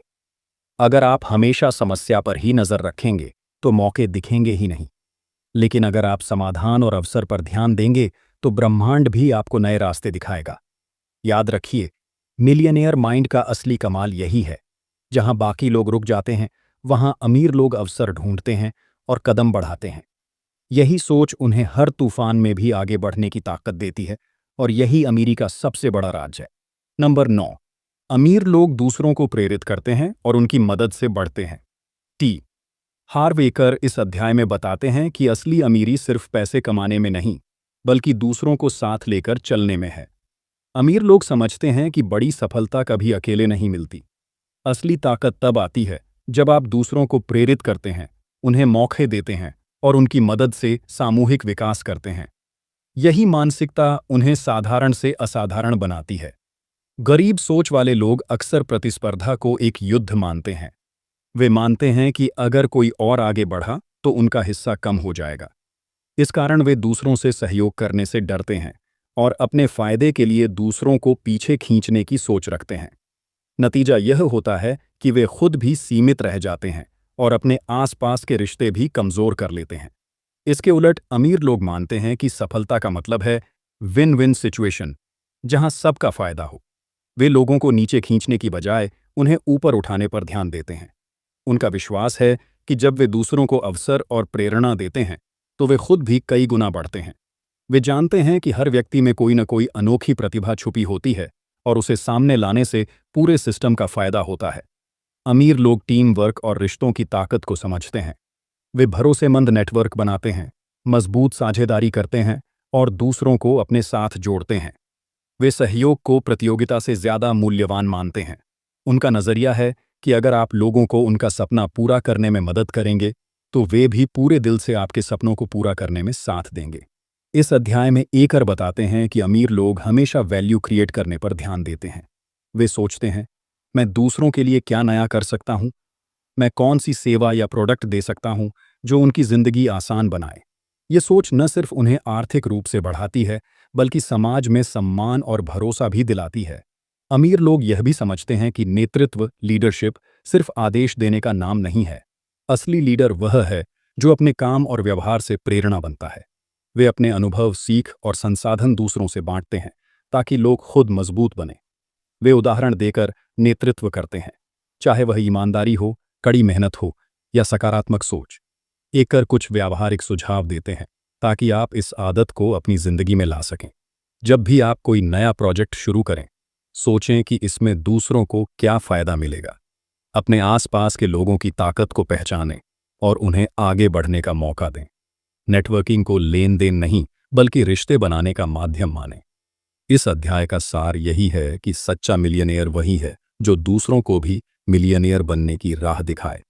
अगर आप हमेशा समस्या पर ही नजर रखेंगे तो मौके दिखेंगे ही नहीं, लेकिन अगर आप समाधान और अवसर पर ध्यान देंगे तो ब्रह्मांड भी आपको नए रास्ते दिखाएगा। याद रखिए, मिलियनेयर माइंड का असली कमाल यही है। जहां बाकी लोग रुक जाते हैं, वहां अमीर लोग अवसर ढूंढते हैं और कदम बढ़ाते हैं। यही सोच उन्हें हर तूफान में भी आगे बढ़ने की ताकत देती है, और यही अमीरी का सबसे बड़ा राज है। नंबर 9, अमीर लोग दूसरों को प्रेरित करते हैं और उनकी मदद से बढ़ते हैं। टी हार्वेकर इस अध्याय में बताते हैं कि असली अमीरी सिर्फ पैसे कमाने में नहीं, बल्कि दूसरों को साथ लेकर चलने में है। अमीर लोग समझते हैं कि बड़ी सफलता कभी अकेले नहीं मिलती। असली ताकत तब आती है जब आप दूसरों को प्रेरित करते हैं, उन्हें मौके देते हैं और उनकी मदद से सामूहिक विकास करते हैं। यही मानसिकता उन्हें साधारण से असाधारण बनाती है। गरीब सोच वाले लोग अक्सर प्रतिस्पर्धा को एक युद्ध मानते हैं। वे मानते हैं कि अगर कोई और आगे बढ़ा तो उनका हिस्सा कम हो जाएगा। इस कारण वे दूसरों से सहयोग करने से डरते हैं और अपने फायदे के लिए दूसरों को पीछे खींचने की सोच रखते हैं। नतीजा यह होता है कि वे खुद भी सीमित रह जाते हैं और अपने आसपास के रिश्ते भी कमजोर कर लेते हैं। इसके उलट अमीर लोग मानते हैं कि सफलता का मतलब है विन विन सिचुएशन, जहां सबका फायदा हो। वे लोगों को नीचे खींचने की बजाय उन्हें ऊपर उठाने पर ध्यान देते हैं। उनका विश्वास है कि जब वे दूसरों को अवसर और प्रेरणा देते हैं तो वे खुद भी कई गुना बढ़ते हैं। वे जानते हैं कि हर व्यक्ति में कोई न कोई अनोखी प्रतिभा छुपी होती है और उसे सामने लाने से पूरे सिस्टम का फायदा होता है। अमीर लोग टीम वर्क और रिश्तों की ताकत को समझते हैं। वे भरोसेमंद नेटवर्क बनाते हैं, मजबूत साझेदारी करते हैं और दूसरों को अपने साथ जोड़ते हैं। वे सहयोग को प्रतियोगिता से ज्यादा मूल्यवान मानते हैं। उनका नजरिया है कि अगर आप लोगों को उनका सपना पूरा करने में मदद करेंगे तो वे भी पूरे दिल से आपके सपनों को पूरा करने में साथ देंगे। इस अध्याय में एकर बताते हैं कि अमीर लोग हमेशा वैल्यू क्रिएट करने पर ध्यान देते हैं। वे सोचते हैं, मैं दूसरों के लिए क्या नया कर सकता हूं, मैं कौन सी सेवा या प्रोडक्ट दे सकता हूं जो उनकी जिंदगी आसान बनाए। ये सोच न सिर्फ उन्हें आर्थिक रूप से बढ़ाती है, बल्कि समाज में सम्मान और भरोसा भी दिलाती है। अमीर लोग यह भी समझते हैं कि नेतृत्व, लीडरशिप सिर्फ आदेश देने का नाम नहीं है। असली लीडर वह है जो अपने काम और व्यवहार से प्रेरणा बनता है। वे अपने अनुभव, सीख और संसाधन दूसरों से बांटते हैं ताकि लोग खुद मजबूत बने। वे उदाहरण देकर नेतृत्व करते हैं, चाहे वह ईमानदारी हो, कड़ी मेहनत हो या सकारात्मक सोच। एकर कुछ व्यावहारिक सुझाव देते हैं ताकि आप इस आदत को अपनी जिंदगी में ला सकें। जब भी आप कोई नया प्रोजेक्ट शुरू करें, सोचें कि इसमें दूसरों को क्या फायदा मिलेगा। अपने आसपास के लोगों की ताकत को पहचानें और उन्हें आगे बढ़ने का मौका दें। नेटवर्किंग को लेन देन नहीं, बल्कि रिश्ते बनाने का माध्यम मानें। इस अध्याय का सार यही है कि सच्चा मिलियनेयर वही है जो दूसरों को भी मिलियनेयर बनने की राह दिखाए।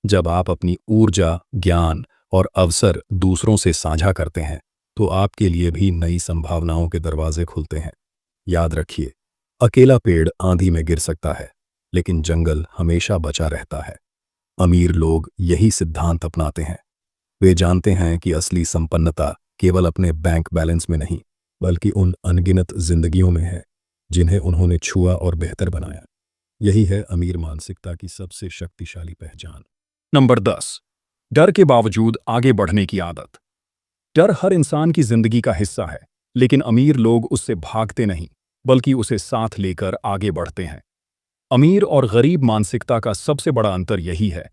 जब आप अपनी ऊर्जा, ज्ञान और अवसर दूसरों से साझा करते हैं तो आपके लिए भी नई संभावनाओं के दरवाजे खुलते हैं। याद रखिए, अकेला पेड़ आंधी में गिर सकता है, लेकिन जंगल हमेशा बचा रहता है। अमीर लोग यही सिद्धांत अपनाते हैं। वे जानते हैं कि असली संपन्नता केवल अपने बैंक बैलेंस में नहीं, बल्कि उन अनगिनत जिंदगियों में है जिन्हें उन्होंने छुआ और बेहतर बनाया। यही है अमीर मानसिकता की सबसे शक्तिशाली पहचान। नंबर 10, डर के बावजूद आगे बढ़ने की आदत। डर हर इंसान की जिंदगी का हिस्सा है, लेकिन अमीर लोग उससे भागते नहीं, बल्कि उसे साथ लेकर आगे बढ़ते हैं। अमीर और गरीब मानसिकता का सबसे बड़ा अंतर यही है।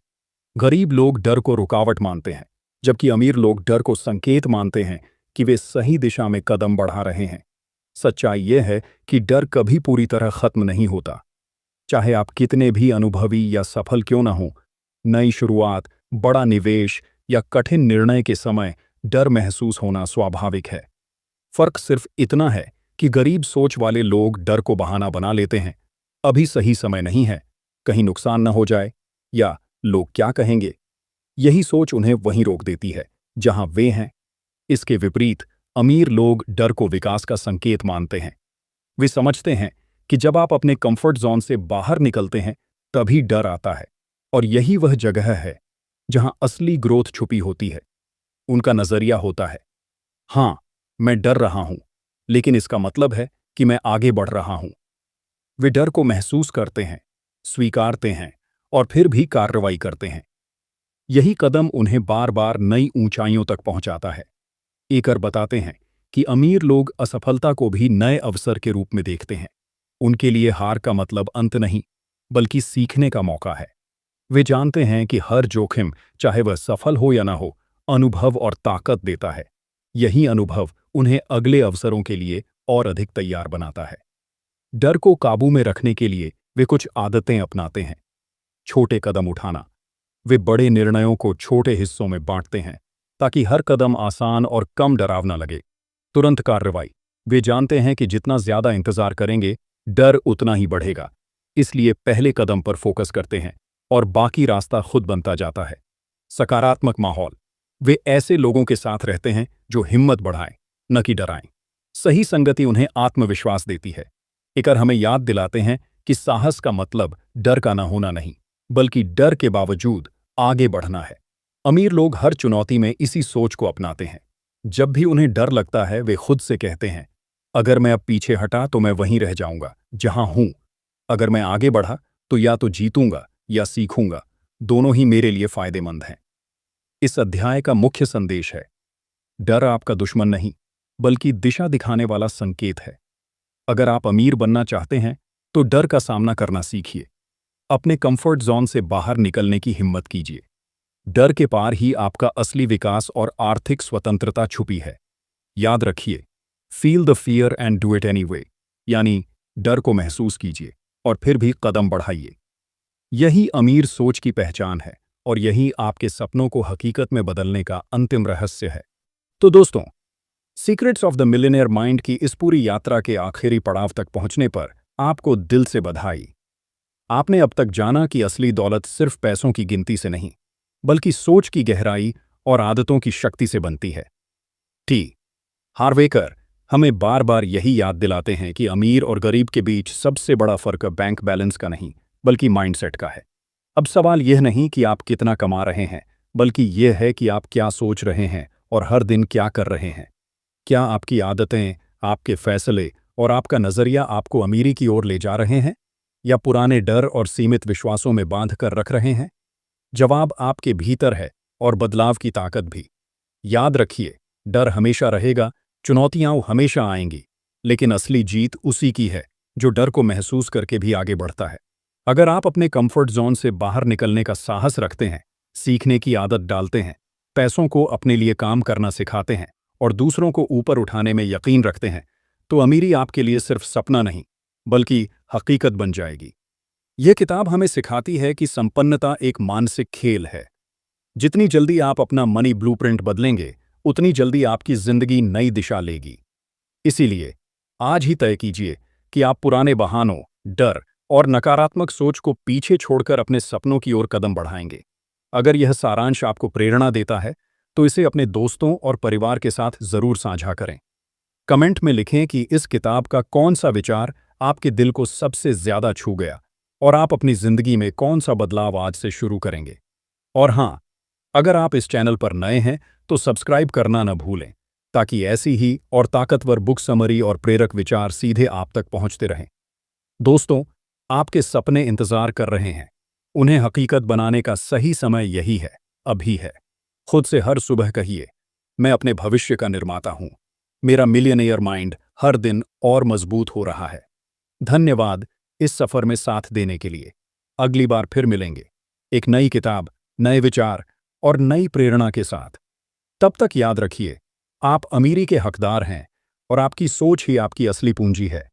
गरीब लोग डर को रुकावट मानते हैं, जबकि अमीर लोग डर को संकेत मानते हैं कि वे सही दिशा में कदम बढ़ा रहे हैं। सच्चाई यह है कि डर कभी पूरी तरह खत्म नहीं होता। चाहे आप कितने भी अनुभवी या सफल क्यों ना हों, नई शुरुआत, बड़ा निवेश या कठिन निर्णय के समय डर महसूस होना स्वाभाविक है। फर्क सिर्फ इतना है कि गरीब सोच वाले लोग डर को बहाना बना लेते हैं, अभी सही समय नहीं है, कहीं नुकसान न हो जाए, या लोग क्या कहेंगे। यही सोच उन्हें वहीं रोक देती है जहां वे हैं। इसके विपरीत अमीर लोग डर को विकास का संकेत मानते हैं। वे समझते हैं कि जब आप अपने कंफर्ट जोन से बाहर निकलते हैं तभी डर आता है, और यही वह जगह है जहां असली ग्रोथ छुपी होती है। उनका नजरिया होता है, हाँ, मैं डर रहा हूं, लेकिन इसका मतलब है कि मैं आगे बढ़ रहा हूं। वे डर को महसूस करते हैं, स्वीकारते हैं और फिर भी कार्रवाई करते हैं। यही कदम उन्हें बार बार नई ऊंचाइयों तक पहुंचाता है। एकर बताते हैं कि अमीर लोग असफलता को भी नए अवसर के रूप में देखते हैं। उनके लिए हार का मतलब अंत नहीं, बल्कि सीखने का मौका है। वे जानते हैं कि हर जोखिम, चाहे वह सफल हो या ना हो, अनुभव और ताकत देता है। यही अनुभव उन्हें अगले अवसरों के लिए और अधिक तैयार बनाता है। डर को काबू में रखने के लिए वे कुछ आदतें अपनाते हैं। छोटे कदम उठाना। वे बड़े निर्णयों को छोटे हिस्सों में बांटते हैं ताकि हर कदम आसान और कम डरावना लगे। तुरंत कार्रवाई। वे जानते हैं कि जितना ज्यादा इंतजार करेंगे, डर उतना ही बढ़ेगा। इसलिए पहले कदम पर फोकस करते हैं और बाकी रास्ता खुद बनता जाता है। सकारात्मक माहौल। वे ऐसे लोगों के साथ रहते हैं जो हिम्मत बढ़ाएं, न कि डराएं। सही संगति उन्हें आत्मविश्वास देती है। एकर हमें याद दिलाते हैं कि साहस का मतलब डर का न होना नहीं, बल्कि डर के बावजूद आगे बढ़ना है। अमीर लोग हर चुनौती में इसी सोच को अपनाते हैं। जब भी उन्हें डर लगता है, वे खुद से कहते हैं, अगर मैं अब पीछे हटा तो मैं वहीं रह जाऊंगा जहां हूं। अगर मैं आगे बढ़ा तो या तो जीतूंगा या सीखूंगा। दोनों ही मेरे लिए फायदेमंद हैं। इस अध्याय का मुख्य संदेश है, डर आपका दुश्मन नहीं, बल्कि दिशा दिखाने वाला संकेत है। अगर आप अमीर बनना चाहते हैं तो डर का सामना करना सीखिए। अपने कंफर्ट जोन से बाहर निकलने की हिम्मत कीजिए। डर के पार ही आपका असली विकास और आर्थिक स्वतंत्रता छुपी है। याद रखिए, feel the fear and do it anyway, यानी डर को महसूस कीजिए और फिर भी कदम बढ़ाइए। यही अमीर सोच की पहचान है और यही आपके सपनों को हकीकत में बदलने का अंतिम रहस्य है। तो दोस्तों, secrets of the millionaire mind की इस पूरी यात्रा के आखिरी पड़ाव तक पहुंचने पर आपको दिल से बधाई। आपने अब तक जाना कि असली दौलत सिर्फ पैसों की गिनती से नहीं, बल्कि सोच की गहराई और आदतों की शक्ति से बनती है। टी हार्वेकर हमें बार बार यही याद दिलाते हैं कि अमीर और गरीब के बीच सबसे बड़ा फर्क बैंक बैलेंस का नहीं, बल्कि माइंडसेट का है। अब सवाल यह नहीं कि आप कितना कमा रहे हैं, बल्कि यह है कि आप क्या सोच रहे हैं और हर दिन क्या कर रहे हैं। क्या आपकी आदतें, आपके फैसले और आपका नजरिया आपको अमीरी की ओर ले जा रहे हैं, या पुराने डर और सीमित विश्वासों में बांध कर रख रहे हैं? जवाब आपके भीतर है, और बदलाव की ताकत भी। याद रखिए, डर हमेशा रहेगा, चुनौतियां हमेशा आएंगी, लेकिन असली जीत उसी की है जो डर को महसूस करके भी आगे बढ़ता है। अगर आप अपने कंफर्ट जोन से बाहर निकलने का साहस रखते हैं, सीखने की आदत डालते हैं, पैसों को अपने लिए काम करना सिखाते हैं और दूसरों को ऊपर उठाने में यकीन रखते हैं, तो अमीरी आपके लिए सिर्फ सपना नहीं, बल्कि हकीकत बन जाएगी। यह किताब हमें सिखाती है कि संपन्नता एक मानसिक खेल है। जितनी जल्दी आप अपना मनी ब्लूप्रिंट बदलेंगे, उतनी जल्दी आपकी जिंदगी नई दिशा लेगी। इसीलिए आज ही तय कीजिए कि आप पुराने बहानों, डर और नकारात्मक सोच को पीछे छोड़कर अपने सपनों की ओर कदम बढ़ाएंगे। अगर यह सारांश आपको प्रेरणा देता है, तो इसे अपने दोस्तों और परिवार के साथ जरूर साझा करें। कमेंट में लिखें कि इस किताब का कौन सा विचार आपके दिल को सबसे ज्यादा छू गया और आप अपनी जिंदगी में कौन सा बदलाव आज से शुरू करेंगे। और हाँ, अगर आप इस चैनल पर नए हैं तो सब्सक्राइब करना न भूलें, ताकि ऐसी ही और ताकतवर बुक समरी और प्रेरक विचार सीधे आप तक पहुंचते रहें। दोस्तों, आपके सपने इंतजार कर रहे हैं। उन्हें हकीकत बनाने का सही समय यही है, अभी है। खुद से हर सुबह कहिए, मैं अपने भविष्य का निर्माता हूं। मेरा मिलियनेयर माइंड हर दिन और मजबूत हो रहा है। धन्यवाद इस सफर में साथ देने के लिए। अगली बार फिर मिलेंगे, एक नई किताब, नए विचार और नई प्रेरणा के साथ। तब तक याद रखिए, आप अमीरी के हकदार हैं और आपकी सोच ही आपकी असली पूंजी है।